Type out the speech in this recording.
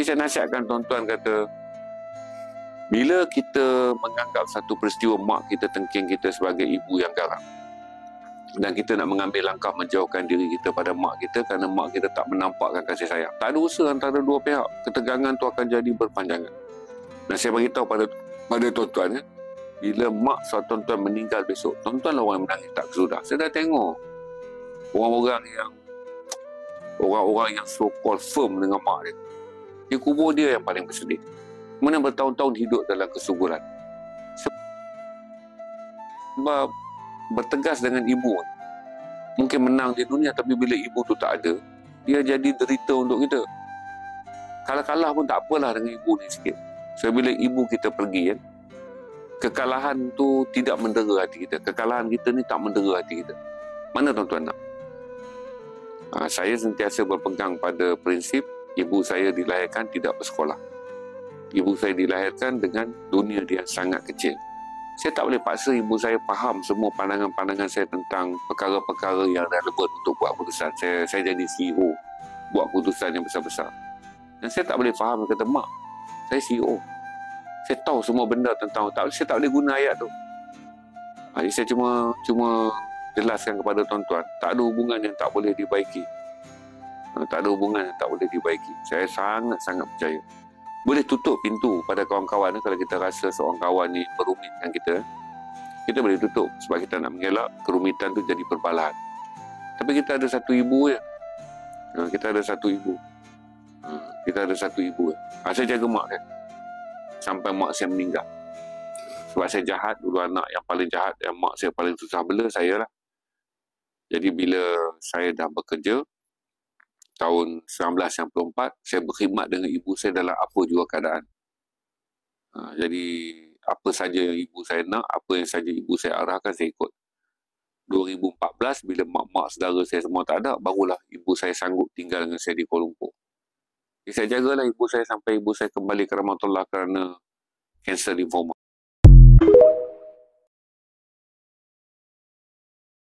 saya nasihatkan tuan-tuan kata, bila kita menganggap satu peristiwa mak kita tengking kita sebagai ibu yang garang, dan kita nak mengambil langkah menjauhkan diri kita pada mak kita kerana mak kita tak menampakkan kasih sayang, tak ada usaha antara dua pihak, ketegangan tu akan jadi berpanjangan. Dan saya beritahu pada tuan-tuan, bila mak tuan-tuan meninggal besok, tuan-tuan lah orang yang menangis tak kesudah. Saya dah tengok orang-orang yang so called firm dengan mak dia, di kubur dia yang paling bersedih, mana bertahun-tahun hidup dalam kesuburan. Sebab bertegas dengan ibu mungkin menang di dunia, tapi bila ibu tu tak ada, dia jadi derita untuk kita. Kalah-kalah pun tak apalah dengan ibu ni sikit. So bila ibu kita pergi kan, kekalahan tu tidak mendera hati kita. Kekalahan kita ni tak mendera hati kita. Mana tuan-tuan nak? Saya sentiasa berpegang pada prinsip ibu saya dilahirkan tidak bersekolah. Ibu saya dilahirkan dengan dunia dia sangat kecil. Saya tak boleh paksa ibu saya faham semua pandangan-pandangan saya tentang perkara-perkara yang relevan untuk buat keputusan. Saya jadi CEO, buat keputusan yang besar-besar. Dan saya tak boleh faham, kata mak, saya CEO. Saya tahu semua benda tentang, saya tak boleh guna ayat tu. Jadi saya cuma jelaskan kepada tuan-tuan, tak ada hubungan yang tak boleh dibaiki. Tak ada hubungan yang tak boleh dibaiki. Saya sangat-sangat percaya. Boleh tutup pintu pada kawan-kawan kalau kita rasa seorang kawan ni merumitkan kita. Kita boleh tutup sebab kita nak mengelak kerumitan tu jadi perbalahan. Tapi kita ada satu ibu ya. Kita ada satu ibu. Saya jaga mak saya sampai mak saya meninggal. Sebab saya jahat dulu, anak yang paling jahat, yang mak saya paling susah bela saya lah. Jadi bila saya dah bekerja tahun 1994, saya berkhidmat dengan ibu saya dalam apa juga keadaan. Jadi apa saja yang ibu saya nak, apa yang saja ibu saya arahkan, saya ikut. 2014 bila mak-mak saudara saya semua tak ada, barulah ibu saya sanggup tinggal dengan saya di Kuala Lumpur. Jadi saya jagalah ibu saya sampai ibu saya kembali ke rahmatullah kerana kanser limfoma.